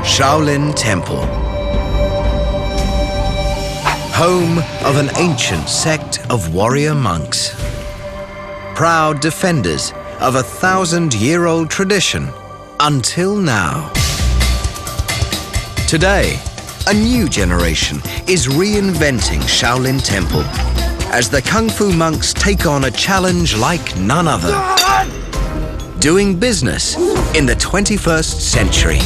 Shaolin Temple. Home of an ancient sect of warrior monks. Proud defenders of a 1,000-year-old tradition until now. Today, a new generation is reinventing Shaolin Temple as the Kung Fu monks take on a challenge like none other. Doing business in the 21st century.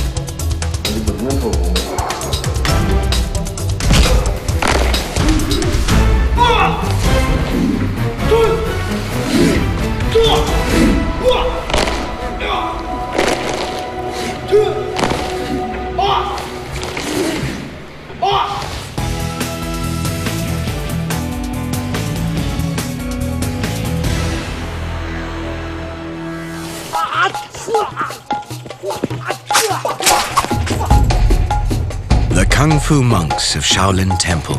The Kung Fu monks of Shaolin Temple.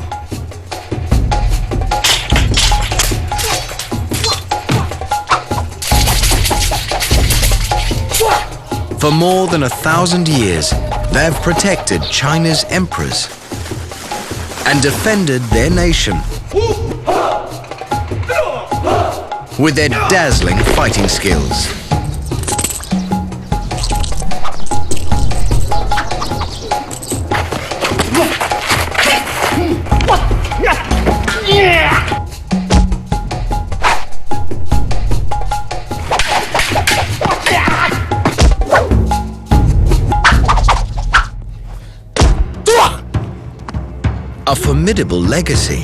For more than 1,000 years, they've protected China's emperors and defended their nation with their dazzling fighting skills. A formidable legacy.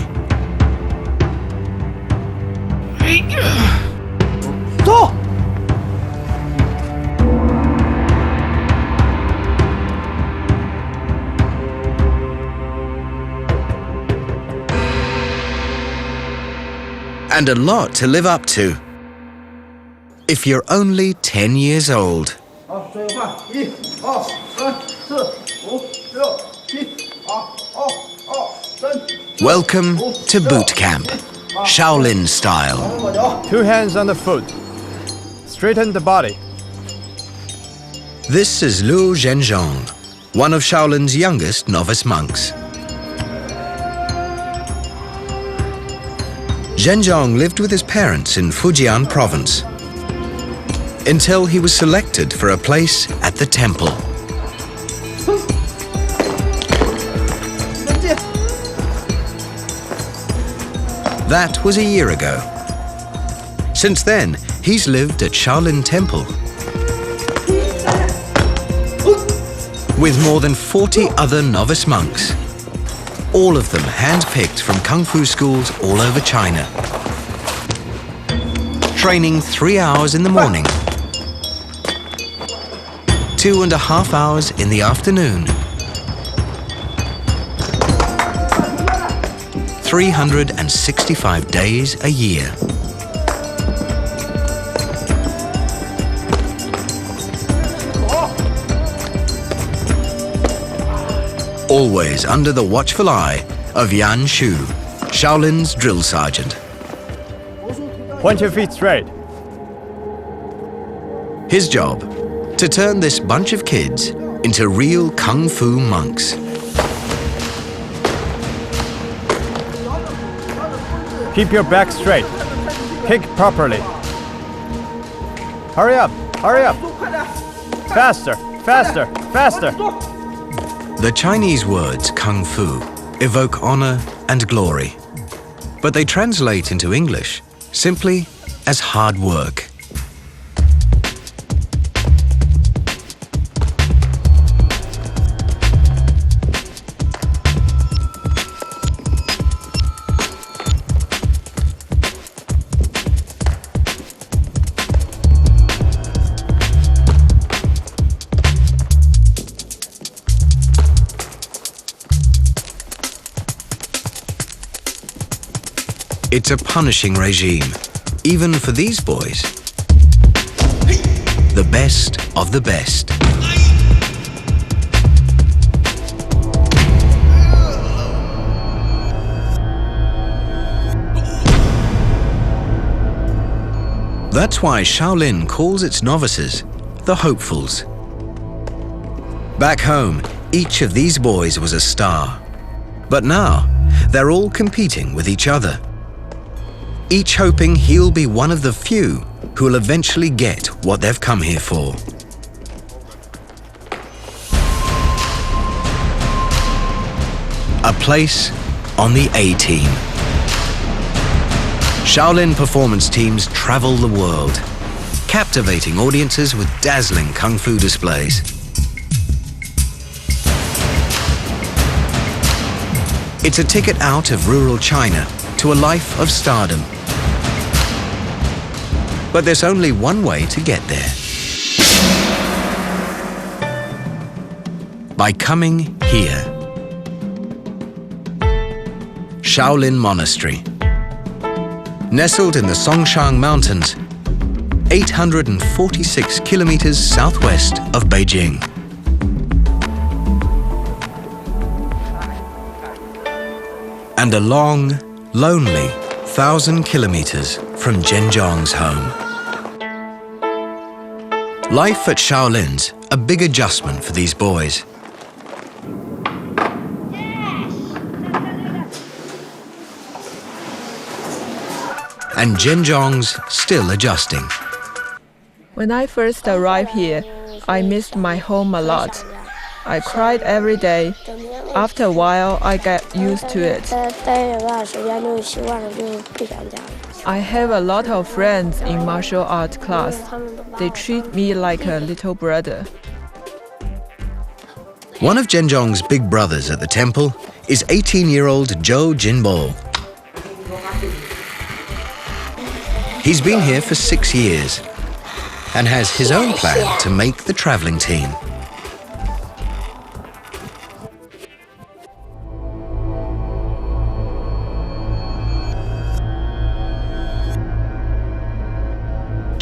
And a lot to live up to. If you're only 10 years old. Welcome to boot camp, Shaolin style. 2 hands on the foot. Straighten the body. This is Liu Zhenjiang, one of Shaolin's youngest novice monks. Zhenjiang lived with his parents in Fujian province until he was selected for a place at the temple. That was a year ago. Since then, he's lived at Shaolin Temple with more than 40 other novice monks, all of them hand-picked from Kung Fu schools all over China. Training 3 hours in the morning, 2.5 hours in the afternoon. 365 days a year. Always under the watchful eye of Yan Shu, Shaolin's drill sergeant. Point your feet straight. His job, to turn this bunch of kids into real Kung Fu monks. Keep your back straight. Kick properly. Hurry up, hurry up. Faster, faster, faster. The Chinese words Kung Fu evoke honor and glory, but they translate into English simply as hard work. It's a punishing regime, even for these boys. The best of the best. That's why Shaolin calls its novices the hopefuls. Back home, Each of these boys was a star. But now, they're all competing with each other. Each hoping he'll be one of the few who'll eventually get what they've come here for. A place on the A-Team. Shaolin performance teams travel the world, captivating audiences with dazzling kung fu displays. It's a ticket out of rural China to a life of stardom. But there's only one way to get there. By coming here. Shaolin Monastery. Nestled in the Songshan Mountains, 846 kilometers southwest of Beijing. And a long, lonely 1,000 kilometers from Zhenjiang's home. Life at Shaolin's a big adjustment for these boys. And Zhenjiang's still adjusting. When I first arrived here, I missed my home a lot. I cried every day. After a while, I got used to it. I have a lot of friends in martial art class. They treat me like a little brother. One of Zhenjiang's big brothers at the temple is 18-year-old Zhou Jinbo. He's been here for 6 years and has his own plan to make the traveling team.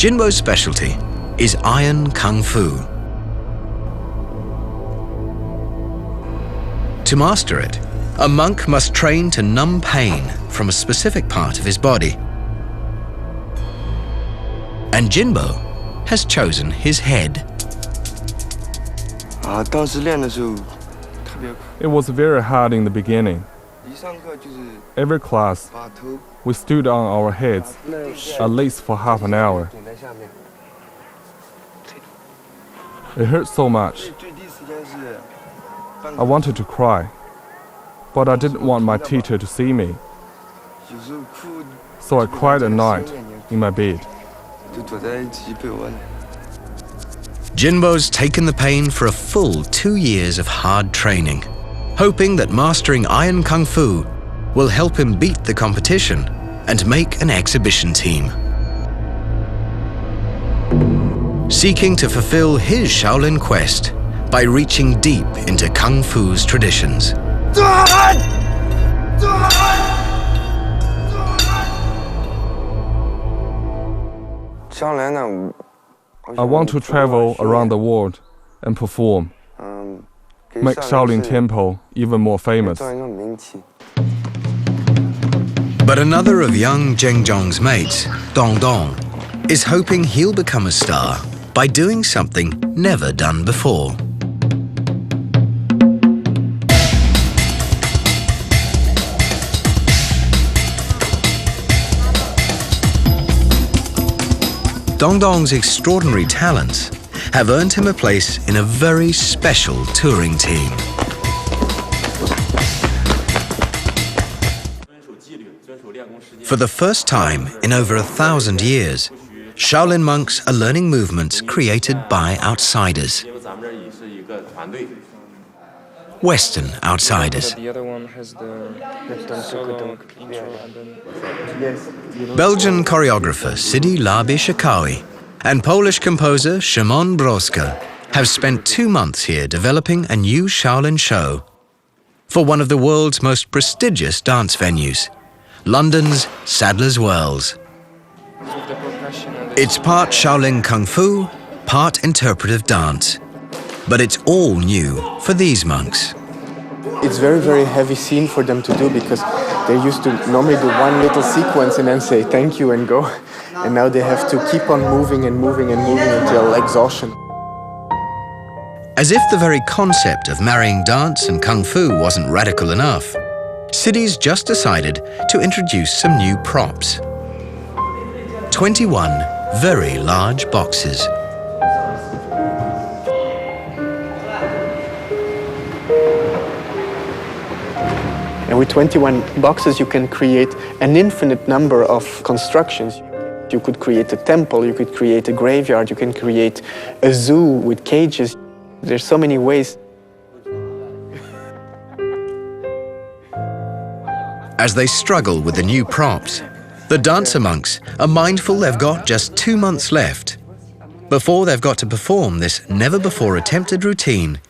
Jinbo's specialty is Iron Kung Fu. To master it, a monk must train to numb pain from a specific part of his body. And Jinbo has chosen his head. It was very hard in the beginning. Every class, we stood on our heads at least for half an hour. It hurt so much. I wanted to cry, but I didn't want my teacher to see me. So I cried at night in my bed. Jinbo's taken the pain for a full 2 years of hard training, hoping that mastering Iron Kung Fu will help him beat the competition and make an exhibition team. Seeking to fulfill his Shaolin quest by reaching deep into Kung Fu's traditions. I want to travel around the world and perform, make Shaolin Temple even more famous. But another of young Zhenjiang's mates, Dong Dong, is hoping he'll become a star by doing something never done before. Dong Dong's extraordinary talents have earned him a place in a very special touring team. For the first time in over 1,000 years, Shaolin monks are learning movements created by outsiders. Western outsiders. The other one has the solo intro and then... Belgian choreographer Sidi Labi Shakawi and Polish composer Szymon Broska have spent 2 months here developing a new Shaolin show for one of the world's most prestigious dance venues, London's Sadler's Wells. It's part Shaolin Kung Fu, part interpretive dance, but it's all new for these monks. It's very, very heavy scene for them to do because they used to normally do one little sequence and then say thank you and go. And now they have to keep on moving and moving and moving until exhaustion. As if the very concept of marrying dance and kung fu wasn't radical enough, cities just decided to introduce some new props. 21 very large boxes. And with 21 boxes, you can create an infinite number of constructions. You could create a temple, you could create a graveyard, you can create a zoo with cages. There's so many ways. As they struggle with the new props, the dancer monks are mindful they've got just 2 months left before they've got to perform this never-before-attempted routine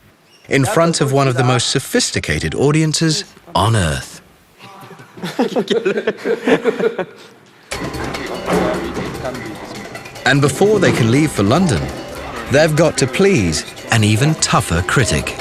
in front of one of the most sophisticated audiences on Earth. And before they can leave for London, they've got to please an even tougher critic.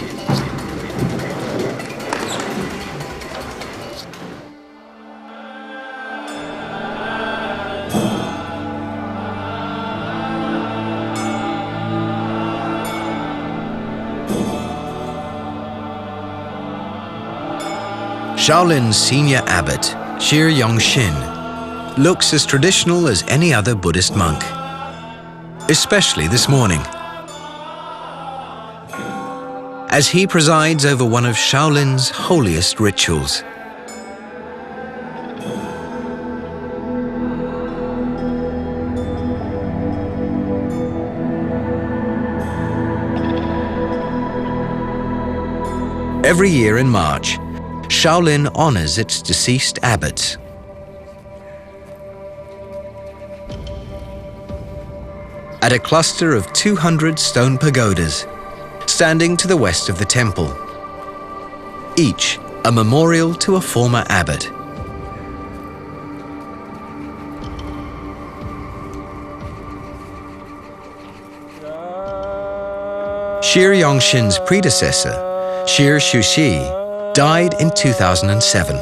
Shaolin's senior abbot, Thieu Lam Tu, looks as traditional as any other Buddhist monk, especially this morning, as he presides over one of Shaolin's holiest rituals. Every year in March, Shaolin honors its deceased abbots. At a cluster of 200 stone pagodas, standing to the west of the temple, each a memorial to a former abbot. Thieu Lam Tu's predecessor, Thieu Lam Tu, died in 2007.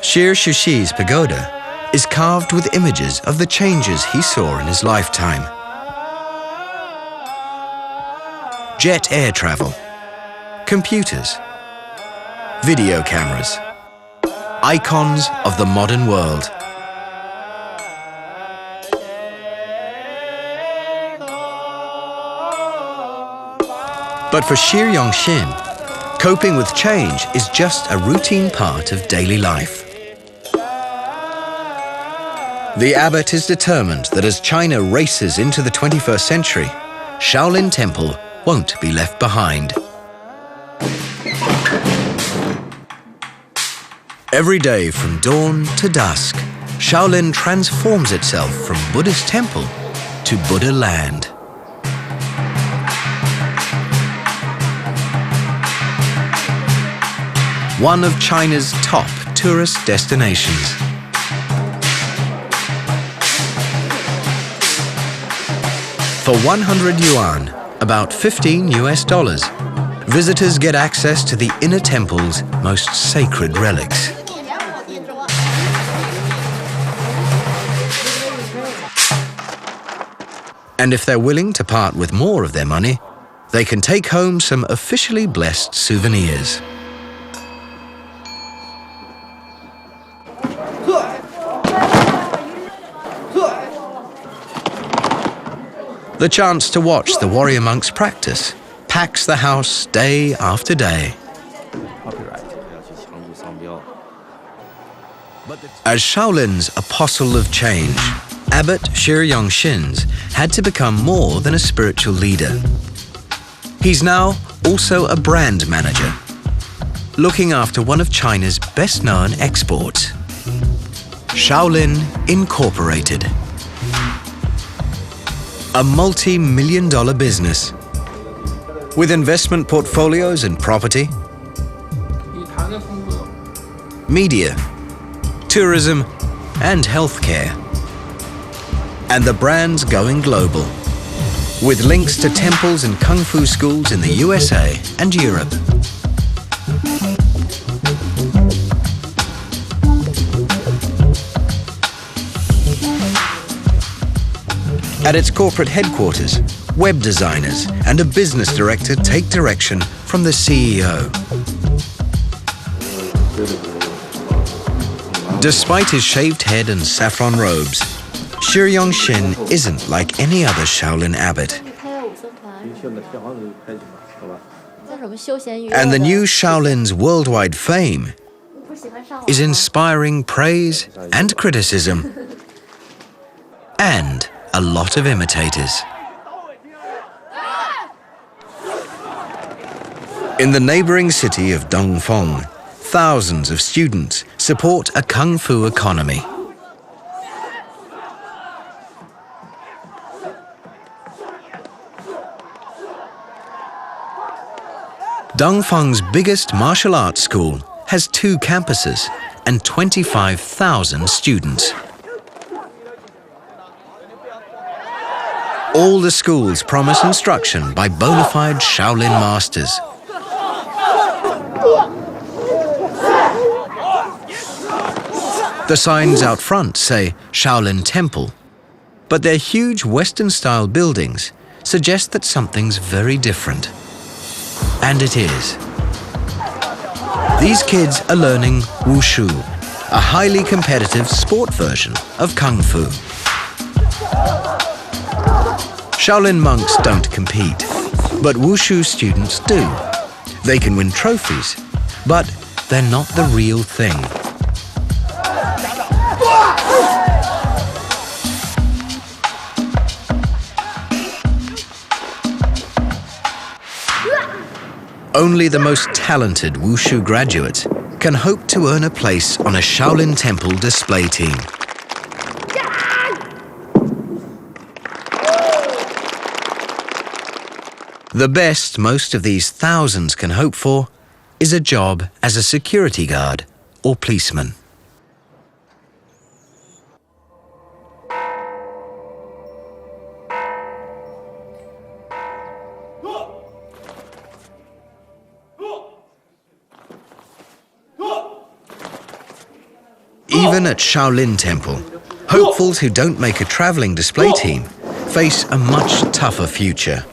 Thieu Lam Tu's pagoda is carved with images of the changes he saw in his lifetime. Jet air travel, computers, video cameras, icons of the modern world. But for Thieu Lam Tu, coping with change is just a routine part of daily life. The abbot is determined that as China races into the 21st century, Shaolin Temple won't be left behind. Every day from dawn to dusk, Shaolin transforms itself from Buddhist temple to Buddha land. One of China's top tourist destinations. For 100 yuan, about $15 US, visitors get access to the inner temple's most sacred relics. And if they're willing to part with more of their money, they can take home some officially blessed souvenirs. The chance to watch the warrior monks practice packs the house day after day. As Shaolin's apostle of change, Abbot Thieu Lam Tu had to become more than a spiritual leader. He's now also a brand manager, looking after one of China's best-known exports, Shaolin Incorporated. A multi-million-dollar business with investment portfolios in property, media, tourism, and healthcare. And the brand's going global, with links to temples and kung fu schools in the USA and Europe. At its corporate headquarters, web designers and a business director take direction from the CEO. Despite his shaved head and saffron robes, Shi Yongxin isn't like any other Shaolin abbot. And the new Shaolin's worldwide fame is inspiring praise and criticism, and a lot of imitators. In the neighboring city of Dongfeng, thousands of students support a kung fu economy. Dongfeng's biggest martial arts school has 2 campuses and 25,000 students. All the schools promise instruction by bona fide Shaolin masters. The signs out front say Shaolin Temple, but their huge Western-style buildings suggest that something's very different. And it is. These kids are learning wushu, a highly competitive sport version of kung fu. Shaolin monks don't compete, but wushu students do. They can win trophies, but they're not the real thing. Only the most talented wushu graduates can hope to earn a place on a Shaolin Temple display team. The best most of these thousands can hope for is a job as a security guard or policeman. Even at Shaolin Temple, hopefuls who don't make a traveling display team face a much tougher future.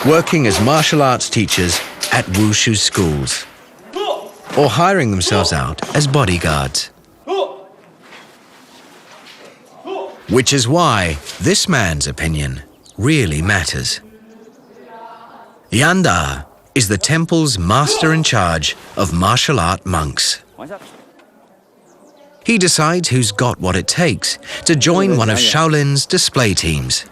Working as martial arts teachers at wushu schools, or hiring themselves out as bodyguards. Which is why this man's opinion really matters. Yanda is the temple's master in charge of martial art monks. He decides who's got what it takes to join one of Shaolin's display teams.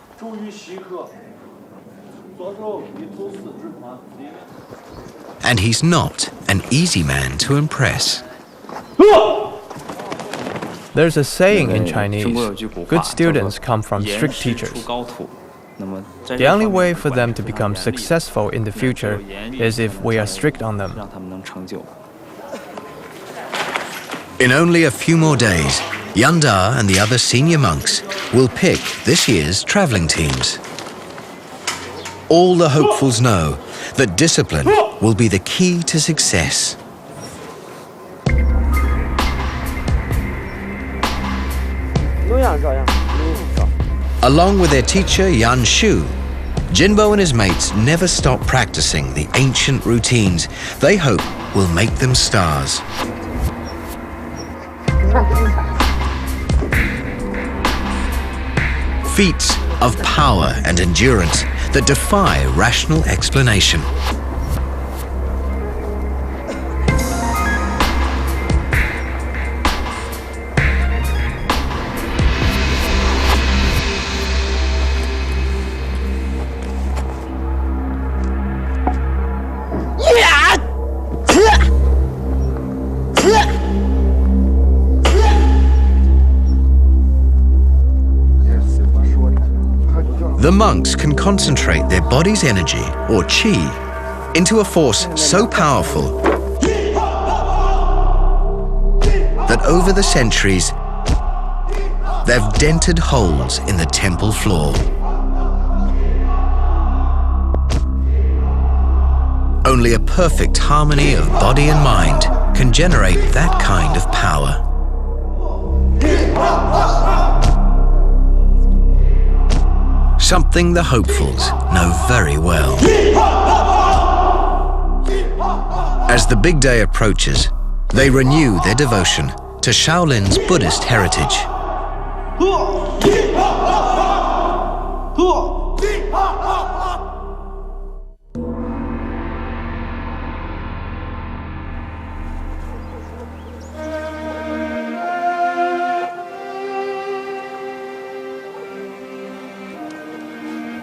And he's not an easy man to impress. There's a saying in Chinese, good students come from strict teachers. The only way for them to become successful in the future is if we are strict on them. In only a few more days, Yanda and the other senior monks will pick this year's traveling teams. All the hopefuls know that discipline will be the key to success. Along with their teacher Yan Shu, Jinbo and his mates never stop practicing the ancient routines they hope will make them stars. Feats of power and endurance that defy rational explanation. The monks can concentrate their body's energy, or qi, into a force so powerful that over the centuries, they've dented holes in the temple floor. Only a perfect harmony of body and mind can generate that kind of power. something the hopefuls know very well. As the big day approaches, they renew their devotion to Shaolin's Buddhist heritage.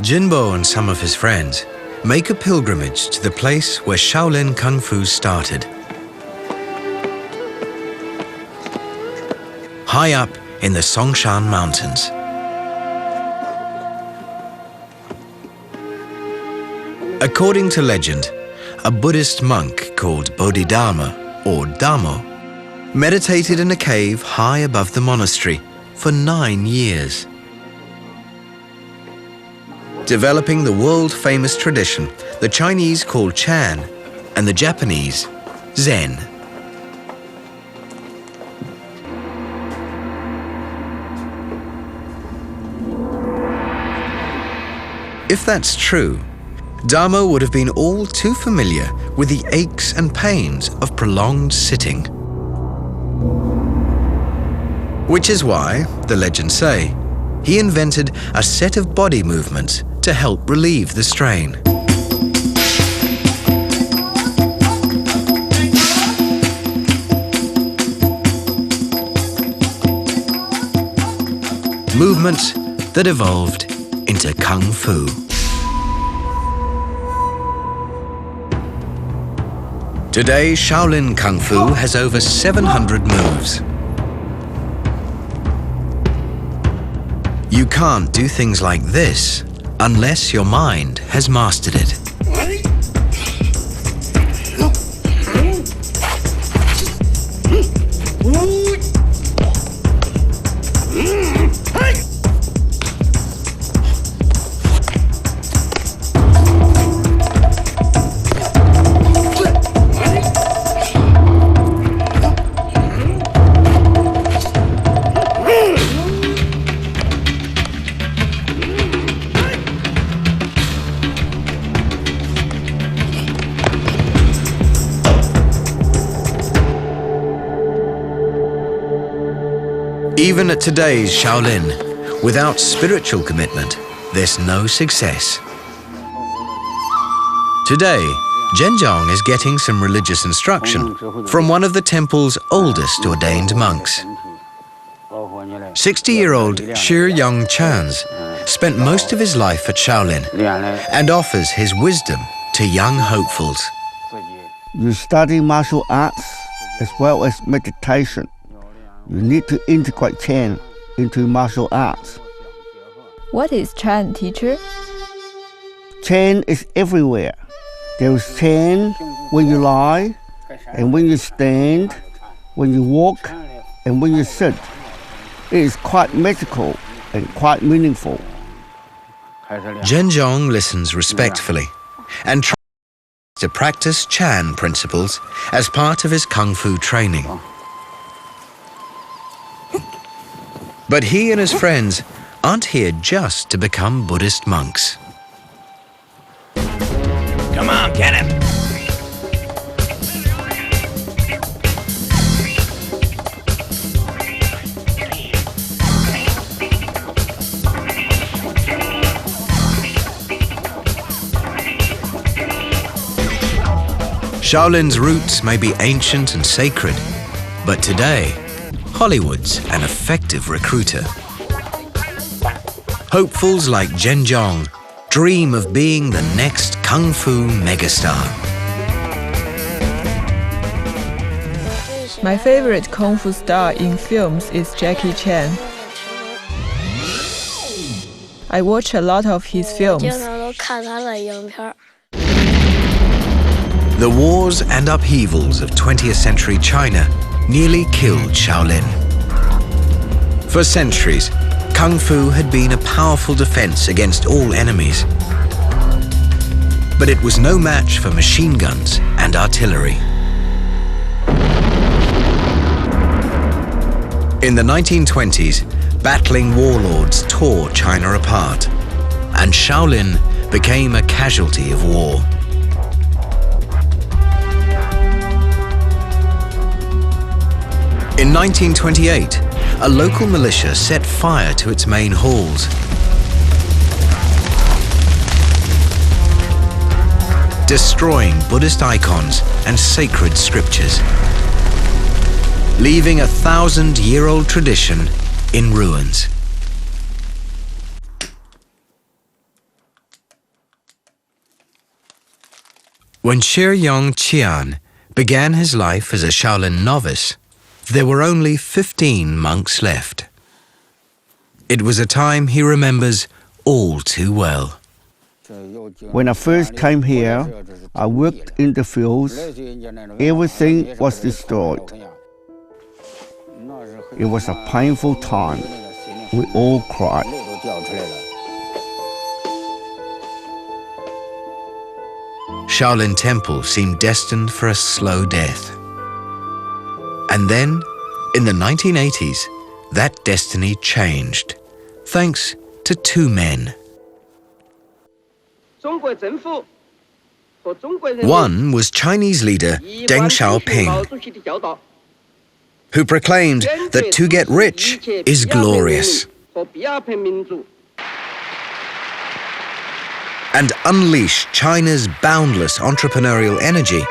Jinbo and some of his friends make a pilgrimage to the place where Shaolin Kung Fu started. High up in the Songshan Mountains. According to legend, a Buddhist monk called Bodhidharma, or Damo, meditated in a cave high above the monastery for 9 years. Developing the world-famous tradition the Chinese call Chan and the Japanese Zen. If that's true, Dharma would have been all too familiar with the aches and pains of prolonged sitting. Which is why, the legends say, he invented a set of body movements to help relieve the strain. Movements that evolved into Kung Fu. Today, Shaolin Kung Fu has over 700 moves. You can't do things like this unless your mind has mastered it. Even at today's Shaolin, without spiritual commitment, there's no success. Today, Zhenjiang is getting some religious instruction from one of the temple's oldest ordained monks. 60-year-old Shi Young Chans spent most of his life at Shaolin and offers his wisdom to young hopefuls. You study martial arts as well as meditation. You need to integrate Chan into martial arts. What is Chan, teacher? Chan is everywhere. There is Chan when you lie, and when you stand, when you walk, and when you sit. It is quite magical and quite meaningful. Zhenjiang listens respectfully and tries to practice Chan principles as part of his Kung Fu training. But he and his friends aren't here just to become Buddhist monks. Come on, get him! Shaolin's roots may be ancient and sacred, but today, Hollywood's an effective recruiter. Hopefuls like Zhenjiang dream of being the next Kung Fu megastar. My favorite Kung Fu star in films is Jackie Chan. I watch a lot of his films. The wars and upheavals of 20th century China nearly killed Shaolin. For centuries, Kung Fu had been a powerful defense against all enemies. But it was no match for machine guns and artillery. In the 1920s, battling warlords tore China apart, and Shaolin became a casualty of war. In 1928, a local militia set fire to its main halls. Destroying Buddhist icons and sacred scriptures, leaving a 1,000-year-old tradition in ruins. When Thieu Lam Tu began his life as a Shaolin novice, there were only 15 monks left. It was a time he remembers all too well. When I first came here, I worked in the fields. Everything was destroyed. It was a painful time. We all cried. Shaolin Temple seemed destined for a slow death. And then, in the 1980s, that destiny changed, thanks to two men. One was Chinese leader Deng Xiaoping, who proclaimed that to get rich is glorious, and unleashed China's boundless entrepreneurial energy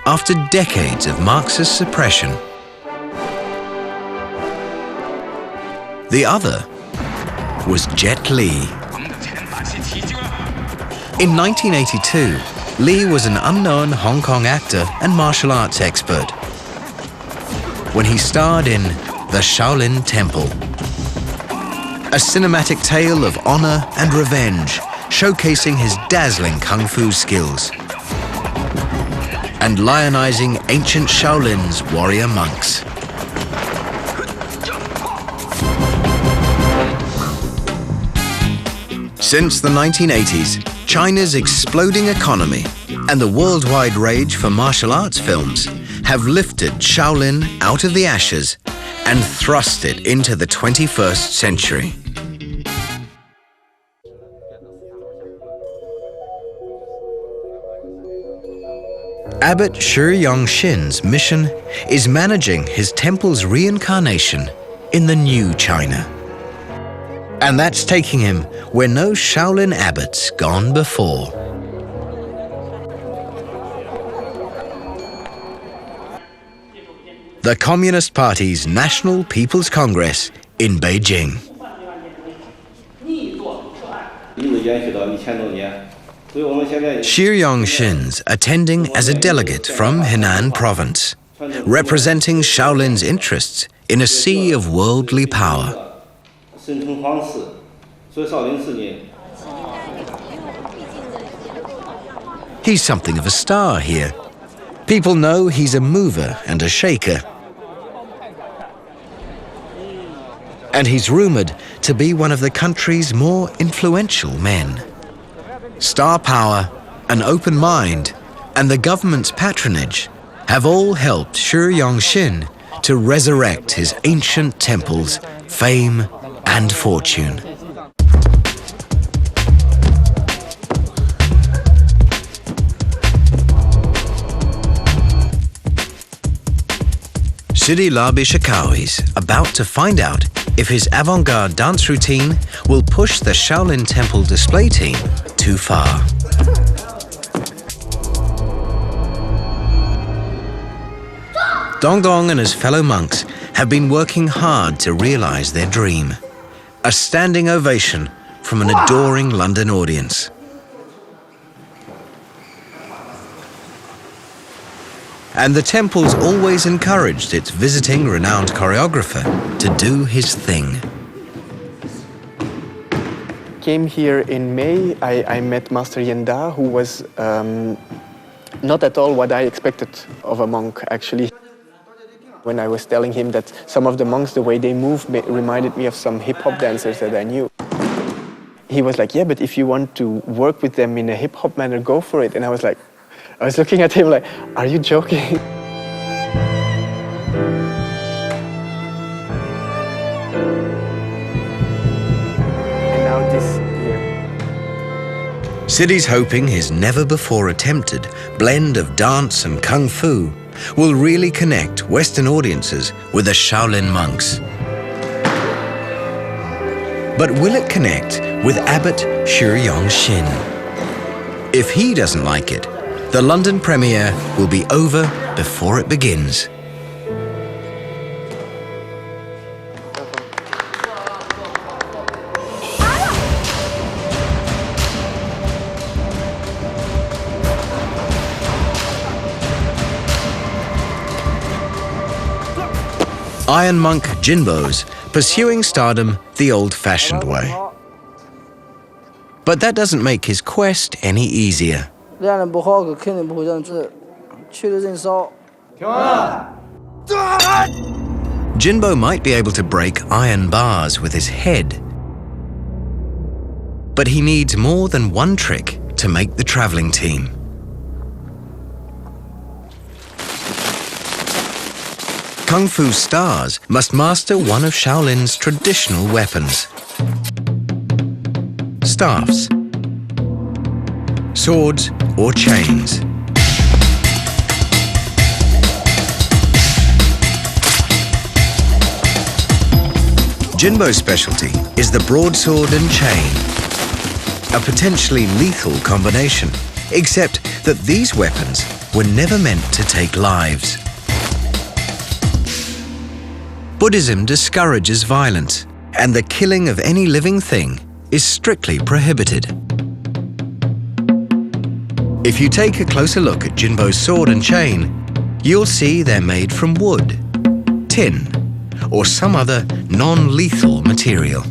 after decades of Marxist suppression. The other was Jet Li. In 1982, Li was an unknown Hong Kong actor and martial arts expert when he starred in The Shaolin Temple, a cinematic tale of honor and revenge showcasing his dazzling kung fu skills and lionizing ancient Shaolin's warrior monks. Since the 1980s, China's exploding economy and the worldwide rage for martial arts films have lifted Shaolin out of the ashes and thrust it into the 21st century. Abbot Thieu Lam Tu's mission is managing his temple's reincarnation in the new China. And that's taking him where no Shaolin abbots gone before. The Communist Party's National People's Congress in Beijing. Thieu Lam Tu's attending as a delegate from Henan province, representing Shaolin's interests in a sea of worldly power. He's something of a star here. People know he's a mover and a shaker. And he's rumored to be one of the country's more influential men. Star power, an open mind, and the government's patronage have all helped Thieu Lam Tu to resurrect his ancient temple's fame and fortune. Sidi Labi Shakao is about to find out if his avant-garde dance routine will push the Shaolin Temple display team too far. Dong Dong and his fellow monks have been working hard to realize their dream. A standing ovation from an adoring London audience. And the temple's always encouraged its visiting renowned choreographer to do his thing. Came here in May, I met Master Yenda, who was not at all what I expected of a monk, actually. When I was telling him that some of the monks, the way they move, reminded me of some hip-hop dancers that I knew. He was like, yeah, but if you want to work with them in a hip-hop manner, go for it. And I was looking at him like, are you joking? And now this here. Siddy's hoping his never-before-attempted blend of dance and kung fu will really connect Western audiences with the Shaolin monks. But will it connect with Abbot Xu Yongxin? If he doesn't like it, the London premiere will be over before it begins. Iron Monk Jinbo's pursuing stardom the old-fashioned way. But that doesn't make his quest any easier. Jinbo might be able to break iron bars with his head, but he needs more than one trick to make the traveling team. Kung Fu stars must master one of Shaolin's traditional weapons. Staffs, swords or chains. Jinbo's specialty is the broadsword and chain, a potentially lethal combination, except that these weapons were never meant to take lives. Buddhism discourages violence, and the killing of any living thing is strictly prohibited. If you take a closer look at Jinbo's sword and chain, you'll see they're made from wood, tin, or some other non-lethal material.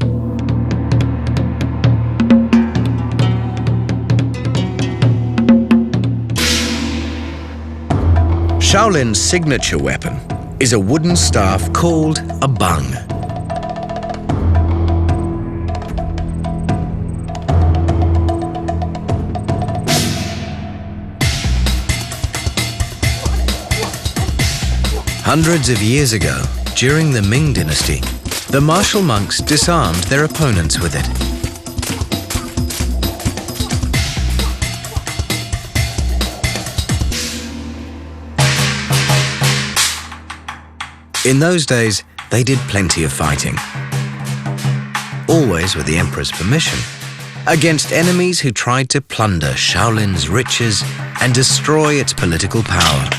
Shaolin's signature weapon is a wooden staff called a bung. Hundreds of years ago, during the Ming Dynasty, the martial monks disarmed their opponents with it. In those days, they did plenty of fighting, always with the emperor's permission, against enemies who tried to plunder Shaolin's riches and destroy its political power.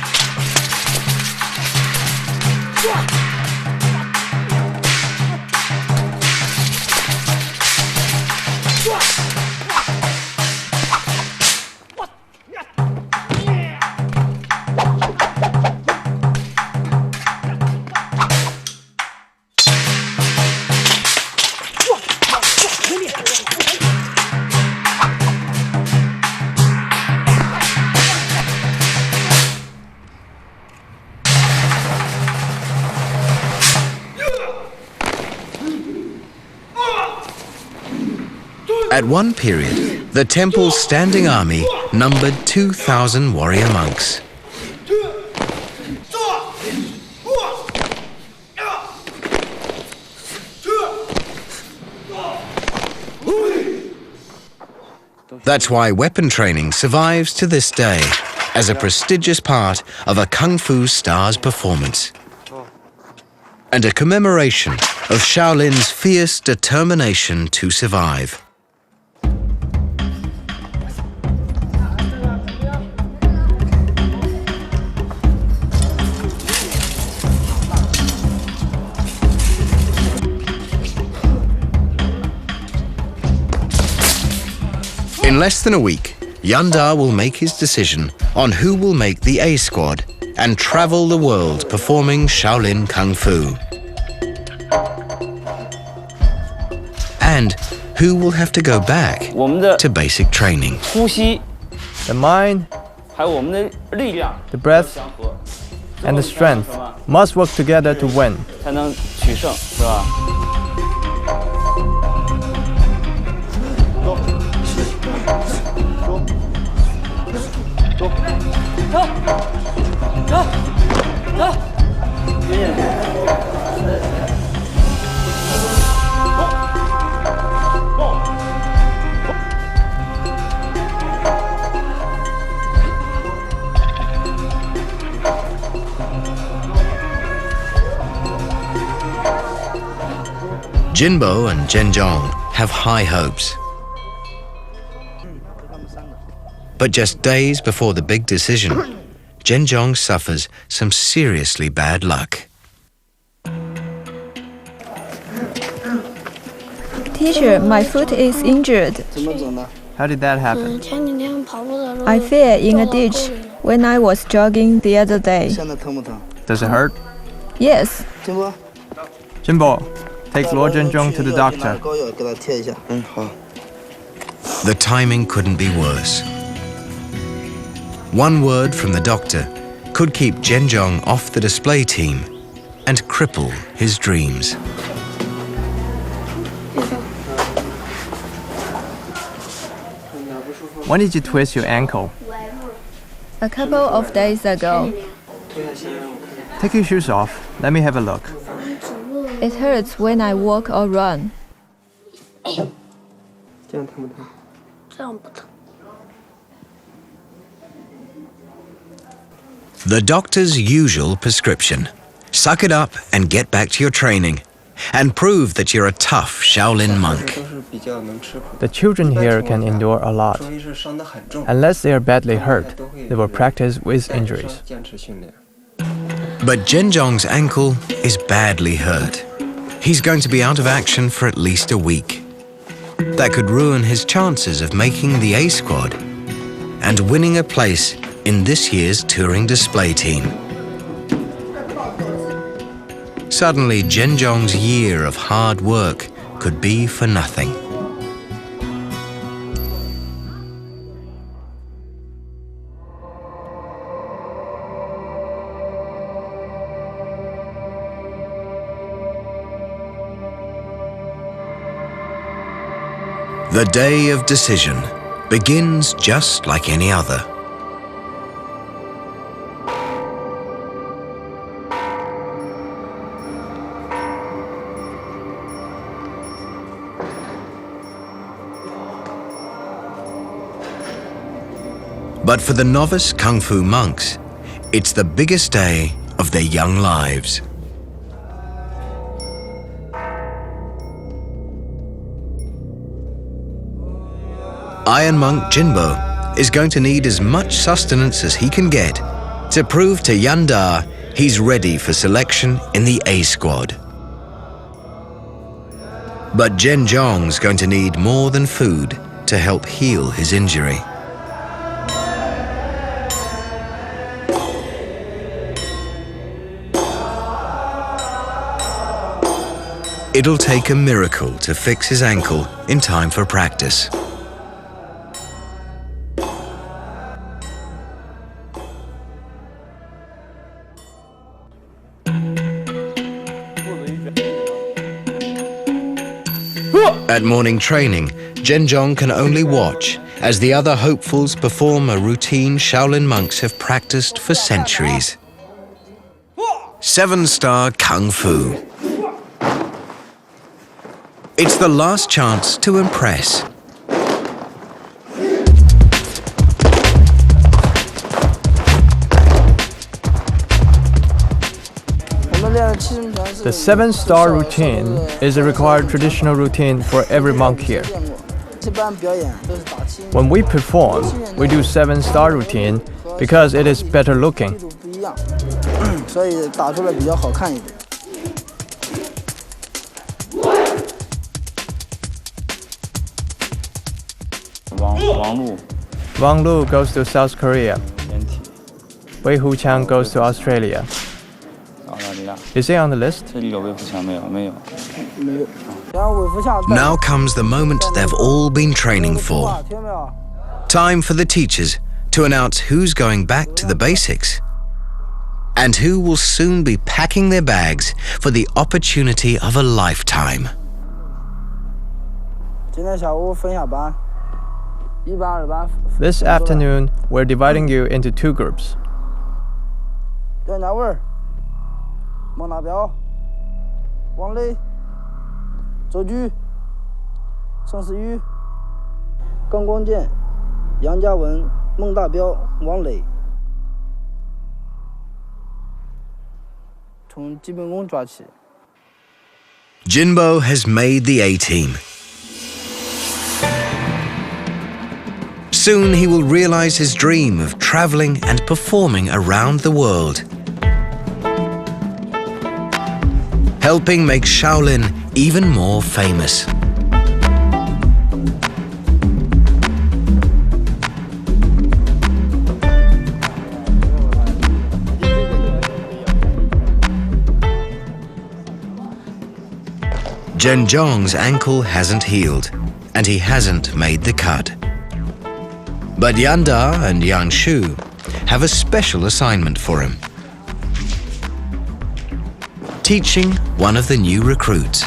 At one period, the temple's standing army numbered 2,000 warrior monks. That's why weapon training survives to this day as a prestigious part of a Kung Fu star's performance, and a commemoration of Shaolin's fierce determination to survive. In less than a week, Yanda will make his decision on who will make the A squad and travel the world performing Shaolin Kung Fu. And who will have to go back to basic training. The mind, the breath, and the strength must work together to win. Jinbo and Zhenjiang have high hopes. But just days before the big decision, Zhenjiang suffers some seriously bad luck. Teacher, my foot is injured. How did that happen? I fell in a ditch when I was jogging the other day. Does it hurt? Yes. Jinbo, take Luo Zhenjiang to the doctor. The timing couldn't be worse. One word from the doctor could keep Zhenjiang off the display team and cripple his dreams. When did you twist your ankle? A couple of days ago. Take your shoes off. Let me have a look. It hurts when I walk or run. The doctor's usual prescription. Suck it up and get back to your training. And prove that you're a tough Shaolin monk. The children here can endure a lot. Unless they are badly hurt, they will practice with injuries. But Zhenjiang's ankle is badly hurt. He's going to be out of action for at least a week. That could ruin his chances of making the A squad and winning a place in this year's touring display team. Suddenly, Zhenjiang's year of hard work could be for nothing. The day of decision begins just like any other. But for the novice Kung Fu monks, it's the biggest day of their young lives. Iron Monk Jinbo is going to need as much sustenance as he can get to prove to Yanda he's ready for selection in the A squad. But Zhenjiang's going to need more than food to help heal his injury. It'll take a miracle to fix his ankle in time for practice. At morning training, Zhenjiang can only watch as the other hopefuls perform a routine Shaolin monks have practiced for centuries. 7-star Kung Fu. It's the last chance to impress. The 7-star routine is a required traditional routine for every monk here. When we perform, we do 7-star routine because it is better looking. Wang Lu goes to South Korea. Wei Huqiang goes to Australia. Is he on the list? Now comes the moment they've all been training for. Time for the teachers to announce who's going back to the basics and who will soon be packing their bags for the opportunity of a lifetime. This afternoon, we're dividing you into 2 groups. Jinbo has made the A-team. Soon he will realize his dream of traveling and performing around the world, helping make Shaolin even more famous. Zhenzhong's ankle hasn't healed, and he hasn't made the cut. But Yanda and Yangshu have a special assignment for him: teaching one of the new recruits.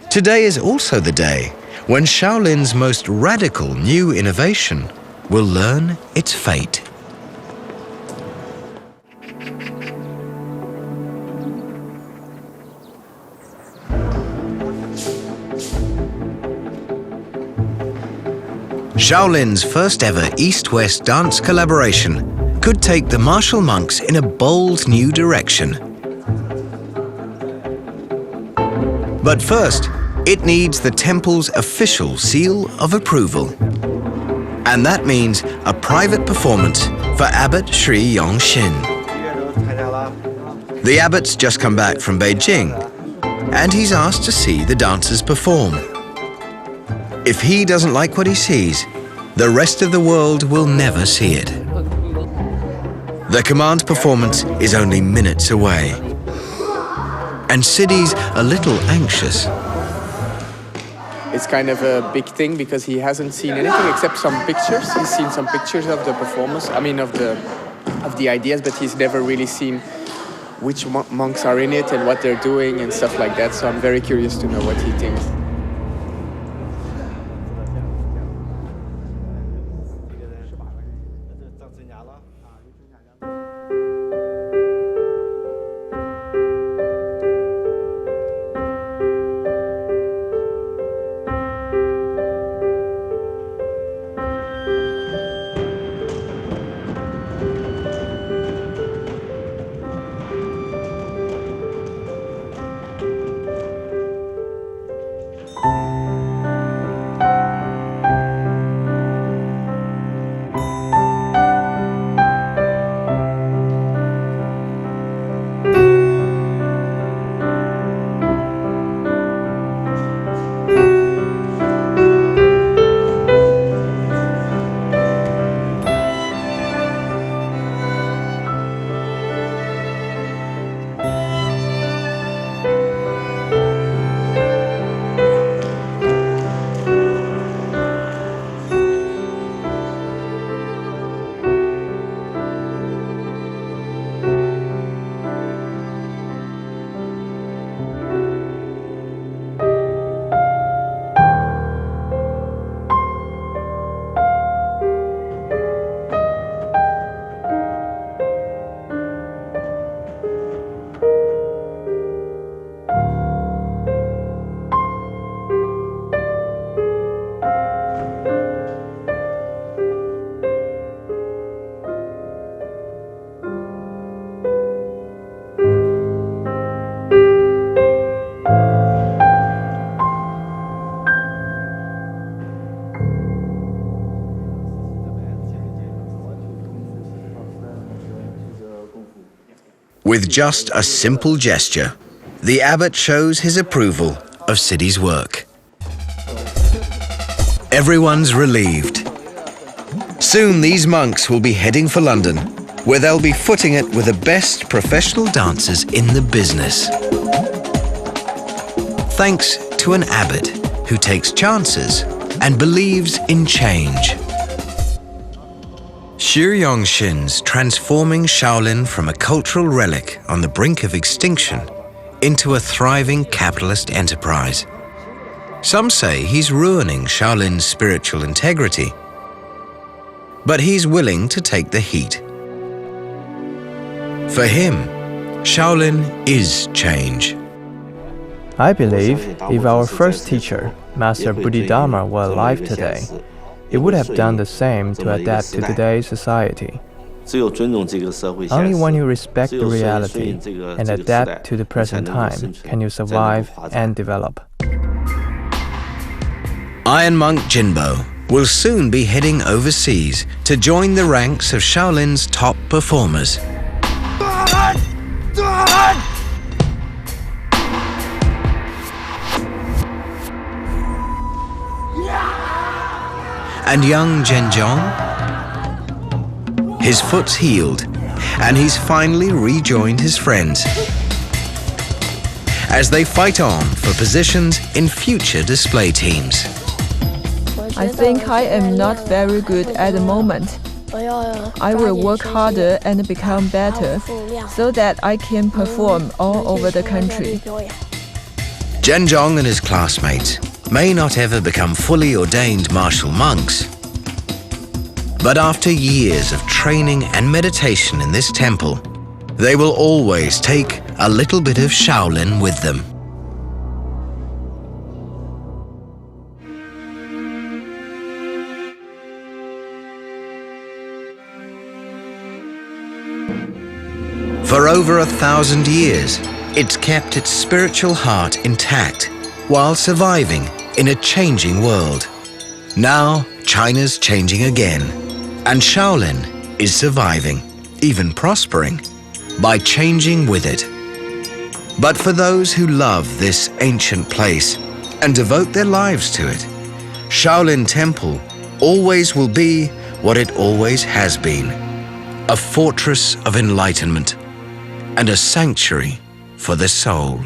Today is also the day when Shaolin's most radical new innovation will learn its fate. Shaolin's first ever East-West dance collaboration could take the martial monks in a bold new direction. But first, it needs the temple's official seal of approval. And that means a private performance for Abbot Sri Yongxin. The abbot's just come back from Beijing, and he's asked to see the dancers perform. If he doesn't like what he sees, the rest of the world will never see it. The command performance is only minutes away, and Sidi's a little anxious. It's kind of a big thing because he hasn't seen anything except some pictures. He's seen some pictures of the performance, of the ideas, but he's never really seen which monks are in it and what they're doing and stuff like that. So I'm very curious to know what he thinks. With just a simple gesture, the abbot shows his approval of Sidi's work. Everyone's relieved. Soon these monks will be heading for London, where they'll be footing it with the best professional dancers in the business. Thanks to an abbot who takes chances and believes in change. Shu Yongxin's transforming Shaolin from a cultural relic on the brink of extinction into a thriving capitalist enterprise. Some say he's ruining Shaolin's spiritual integrity, but he's willing to take the heat. For him, Shaolin is change, I believe if our first teacher, Master Bodhidharma, were alive today, he would have done the same to adapt to today's society. Only when you respect the reality and adapt to the present time can you survive and develop. Iron Monk Jinbo will soon be heading overseas to join the ranks of Shaolin's top performers. And young Zhenjiang? His foot's healed, and he's finally rejoined his friends as they fight on for positions in future display teams. I think I am not very good at the moment. I will work harder and become better so that I can perform all over the country. Zhenjiang and his classmates may not ever become fully ordained martial monks, but after years of training and meditation in this temple, they will always take a little bit of Shaolin with them. For over 1,000 years, it's kept its spiritual heart intact while surviving in a changing world. Now, China's changing again, and Shaolin is surviving, even prospering, by changing with it. But for those who love this ancient place and devote their lives to it, Shaolin Temple always will be what it always has been, a fortress of enlightenment and a sanctuary for the soul.